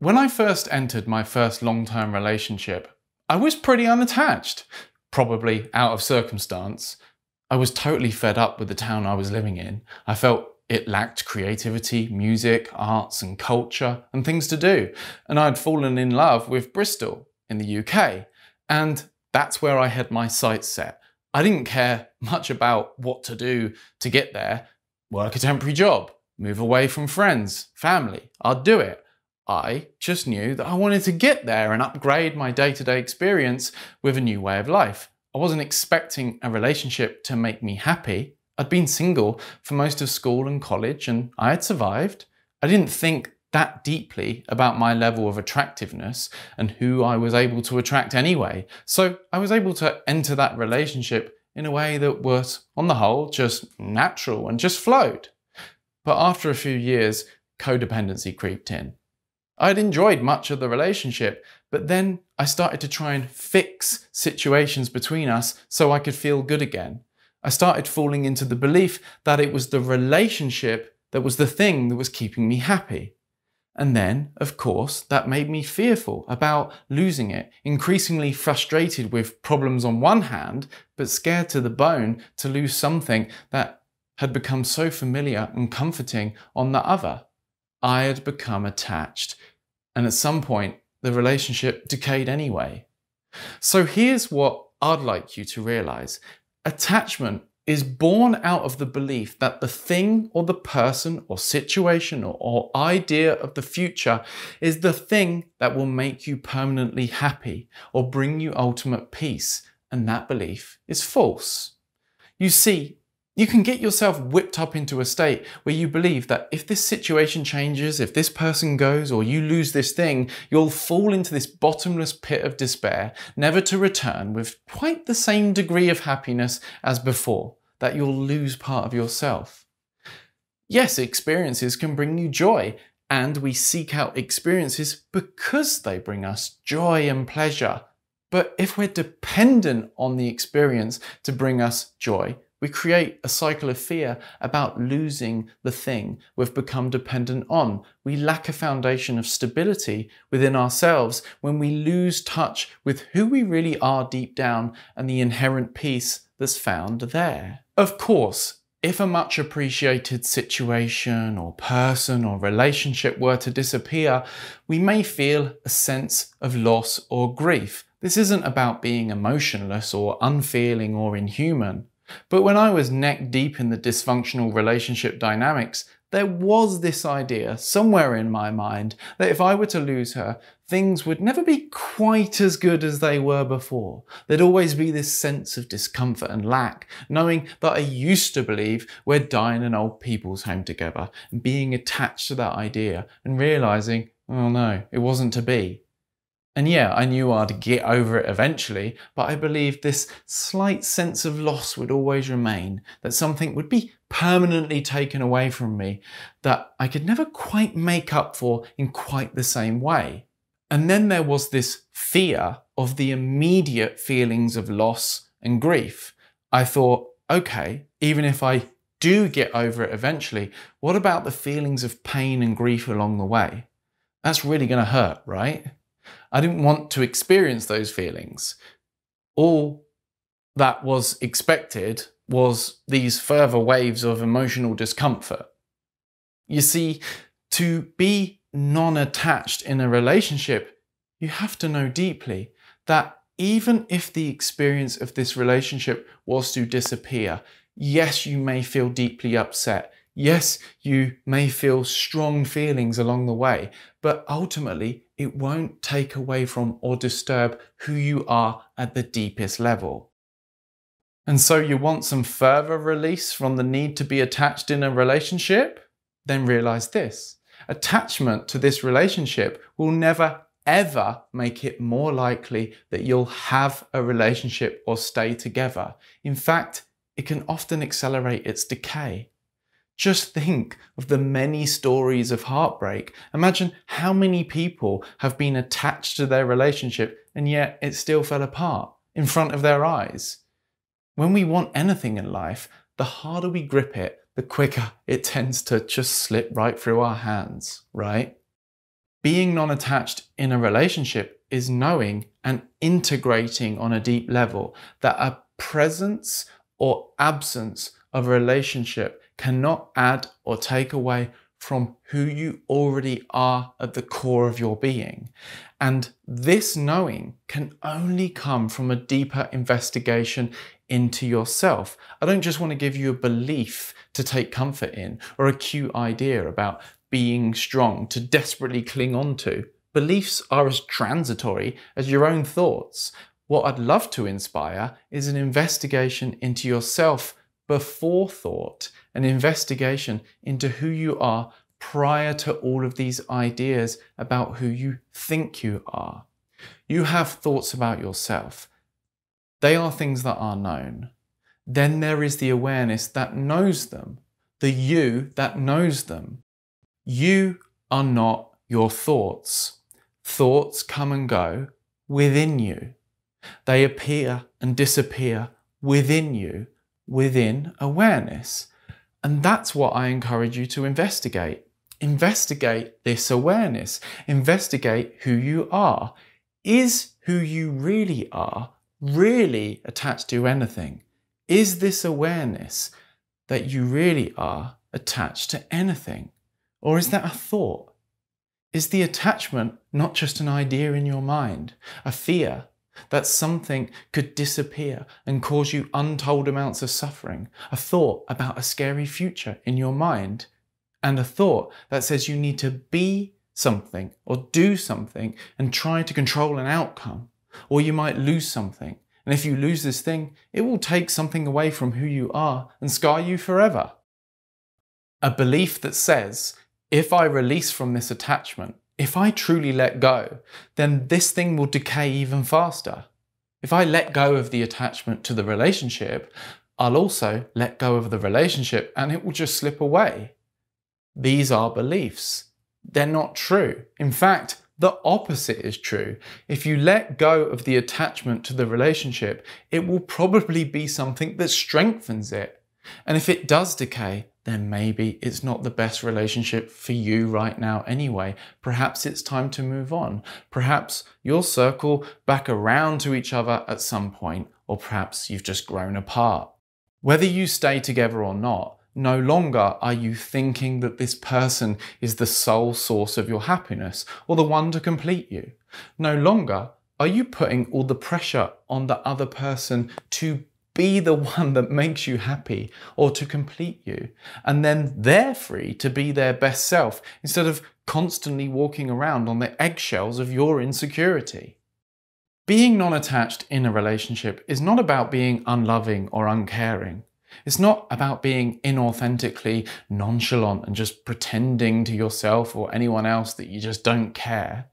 When I first entered my first long-term relationship, I was pretty unattached, probably out of circumstance. I was totally fed up with the town I was living in. I felt it lacked creativity, music, arts and culture and things to do. And I'd fallen in love with Bristol in the UK. And that's where I had my sights set. I didn't care much about what to do to get there. Work a temporary job, move away from friends, family. I'd do it. I just knew that I wanted to get there and upgrade my day-to-day experience with a new way of life. I wasn't expecting a relationship to make me happy. I'd been single for most of school and college and I had survived. I didn't think that deeply about my level of attractiveness and who I was able to attract anyway. So I was able to enter that relationship in a way that was, on the whole, just natural and just flowed. But after a few years, codependency creeped in. I'd enjoyed much of the relationship, but then I started to try and fix situations between us so I could feel good again. I started falling into the belief that it was the relationship that was the thing that was keeping me happy. And then, of course, that made me fearful about losing it, increasingly frustrated with problems on one hand, but scared to the bone to lose something that had become so familiar and comforting on the other. I had become attached, and at some point, the relationship decayed anyway. So here's what I'd like you to realize. Attachment is born out of the belief that the thing or the person or situation or idea of the future is the thing that will make you permanently happy or bring you ultimate peace, and that belief is false. You see, you can get yourself whipped up into a state where you believe that if this situation changes, if this person goes, or you lose this thing, you'll fall into this bottomless pit of despair, never to return with quite the same degree of happiness as before, that you'll lose part of yourself. Yes, experiences can bring you joy, and we seek out experiences because they bring us joy and pleasure. But if we're dependent on the experience to bring us joy, we create a cycle of fear about losing the thing we've become dependent on. We lack a foundation of stability within ourselves when we lose touch with who we really are deep down and the inherent peace that's found there. Of course, if a much appreciated situation or person or relationship were to disappear, we may feel a sense of loss or grief. This isn't about being emotionless or unfeeling or inhuman. But when I was neck deep in the dysfunctional relationship dynamics, there was this idea somewhere in my mind that if I were to lose her, things would never be quite as good as they were before. There'd always be this sense of discomfort and lack, knowing that I used to believe we'd die in an old people's home together, and being attached to that idea and realizing, oh no, it wasn't to be. And yeah, I knew I'd get over it eventually, but I believed this slight sense of loss would always remain, that something would be permanently taken away from me that I could never quite make up for in quite the same way. And then there was this fear of the immediate feelings of loss and grief. I thought, okay, even if I do get over it eventually, what about the feelings of pain and grief along the way? That's really going to hurt, right? I didn't want to experience those feelings. All that was expected was these further waves of emotional discomfort. You see, to be non-attached in a relationship, you have to know deeply that even if the experience of this relationship was to disappear, yes, you may feel deeply upset. Yes, you may feel strong feelings along the way, but ultimately it won't take away from or disturb who you are at the deepest level. And so you want some further release from the need to be attached in a relationship? Then realize this: attachment to this relationship will never ever make it more likely that you'll have a relationship or stay together. In fact, it can often accelerate its decay. Just think of the many stories of heartbreak. Imagine how many people have been attached to their relationship and yet it still fell apart in front of their eyes. When we want anything in life, the harder we grip it, the quicker it tends to just slip right through our hands, right? Being non-attached in a relationship is knowing and integrating on a deep level that a presence or absence of a relationship cannot add or take away from who you already are at the core of your being. And this knowing can only come from a deeper investigation into yourself. I don't just want to give you a belief to take comfort in or a cute idea about being strong to desperately cling on to. Beliefs are as transitory as your own thoughts. What I'd love to inspire is an investigation into yourself before thought, an investigation into who you are prior to all of these ideas about who you think you are. You have thoughts about yourself. They are things that are known. Then there is the awareness that knows them, the you that knows them. You are not your thoughts. Thoughts come and go within you. They appear and disappear within you, within awareness. And that's what I encourage you to investigate. Investigate this awareness. Investigate who you are. Is who you really are really attached to anything? Is this awareness that you really are attached to anything? Or is that a thought? Is the attachment not just an idea in your mind, a fear that something could disappear and cause you untold amounts of suffering, a thought about a scary future in your mind, and a thought that says you need to be something or do something and try to control an outcome, or you might lose something. And if you lose this thing, it will take something away from who you are and scar you forever. A belief that says, if I release from this attachment, if I truly let go, then this thing will decay even faster. If I let go of the attachment to the relationship, I'll also let go of the relationship and it will just slip away. These are beliefs. They're not true. In fact, the opposite is true. If you let go of the attachment to the relationship, it will probably be something that strengthens it. And if it does decay, then maybe it's not the best relationship for you right now anyway. Perhaps it's time to move on. Perhaps you'll circle back around to each other at some point, or perhaps you've just grown apart. Whether you stay together or not, no longer are you thinking that this person is the sole source of your happiness or the one to complete you. No longer are you putting all the pressure on the other person to be the one that makes you happy or to complete you. And then they're free to be their best self instead of constantly walking around on the eggshells of your insecurity. Being non-attached in a relationship is not about being unloving or uncaring. It's not about being inauthentically nonchalant and just pretending to yourself or anyone else that you just don't care.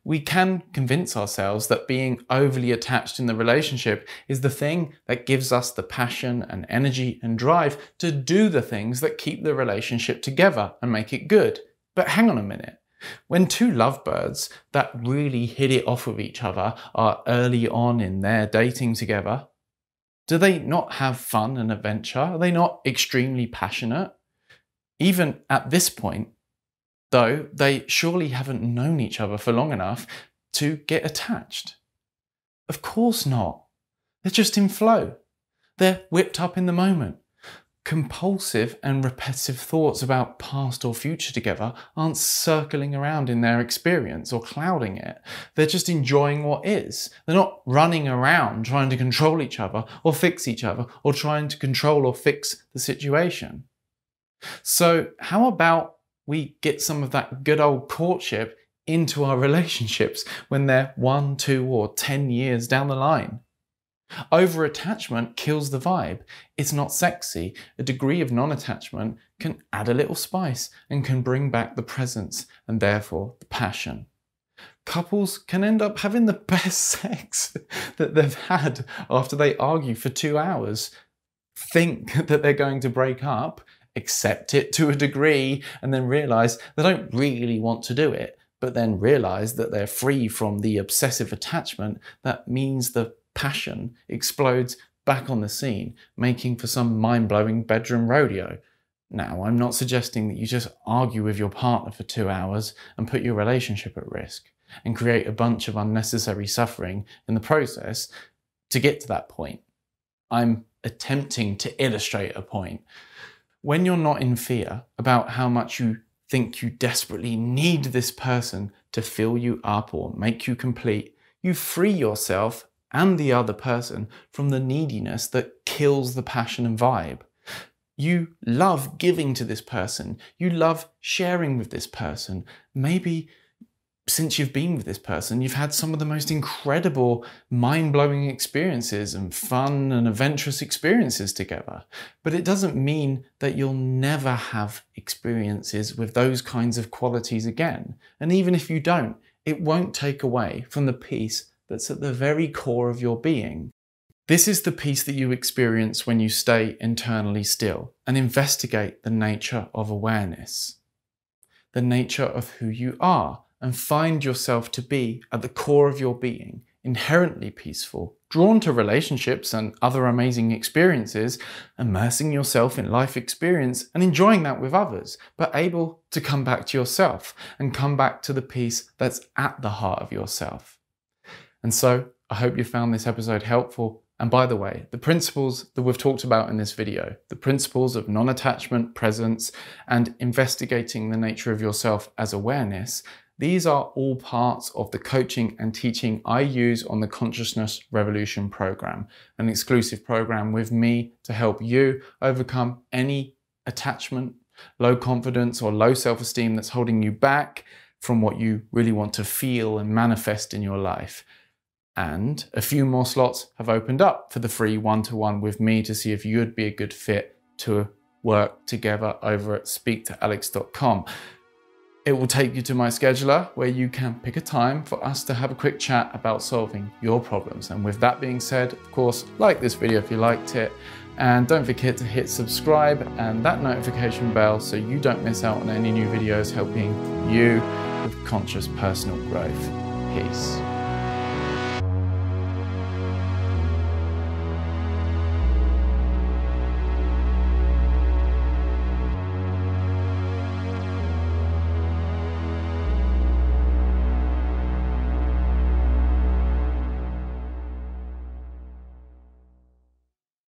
We can convince ourselves that being overly attached in the relationship is the thing that gives us the passion and energy and drive to do the things that keep the relationship together and make it good. But hang on a minute. When two lovebirds that really hit it off with each other are early on in their dating together, do they not have fun and adventure? Are they not extremely passionate? Even at this point, though, they surely haven't known each other for long enough to get attached. Of course not. They're just in flow. They're whipped up in the moment. Compulsive and repetitive thoughts about past or future together aren't circling around in their experience or clouding it. They're just enjoying what is. They're not running around trying to control each other or fix each other or trying to control or fix the situation. So how about we get some of that good old courtship into our relationships when they're 1, 2, or 10 years down the line? Over-attachment kills the vibe. It's not sexy. A degree of non-attachment can add a little spice and can bring back the presence and therefore the passion. Couples can end up having the best sex that they've had after they argue for 2 hours, think that they're going to break up, accept it to a degree, and then realize they don't really want to do it, but then realize that they're free from the obsessive attachment that means the passion explodes back on the scene, making for some mind-blowing bedroom rodeo. Now, I'm not suggesting that you just argue with your partner for 2 hours and put your relationship at risk and create a bunch of unnecessary suffering in the process to get to that point. I'm attempting to illustrate a point. When you're not in fear about how much you think you desperately need this person to fill you up or make you complete, you free yourself and the other person from the neediness that kills the passion and vibe. You love giving to this person. You love sharing with this person. Maybe since you've been with this person, you've had some of the most incredible, mind-blowing experiences and fun and adventurous experiences together. But it doesn't mean that you'll never have experiences with those kinds of qualities again. And even if you don't, it won't take away from the peace that's at the very core of your being. This is the peace that you experience when you stay internally still and investigate the nature of awareness, the nature of who you are, and find yourself to be at the core of your being, inherently peaceful, drawn to relationships and other amazing experiences, immersing yourself in life experience and enjoying that with others, but able to come back to yourself and come back to the peace that's at the heart of yourself. And so, I hope you found this episode helpful. And by the way, the principles that we've talked about in this video, the principles of non-attachment, presence, and investigating the nature of yourself as awareness, these are all parts of the coaching and teaching I use on the Consciousness Revolution program, an exclusive program with me to help you overcome any attachment, low confidence, or low self-esteem that's holding you back from what you really want to feel and manifest in your life. And a few more slots have opened up for the free one-to-one with me to see if you'd be a good fit to work together over at speaktoalex.com. It will take you to my scheduler where you can pick a time for us to have a quick chat about solving your problems. And with that being said, of course, like this video if you liked it, and don't forget to hit subscribe and that notification bell so you don't miss out on any new videos helping you with conscious personal growth. Peace.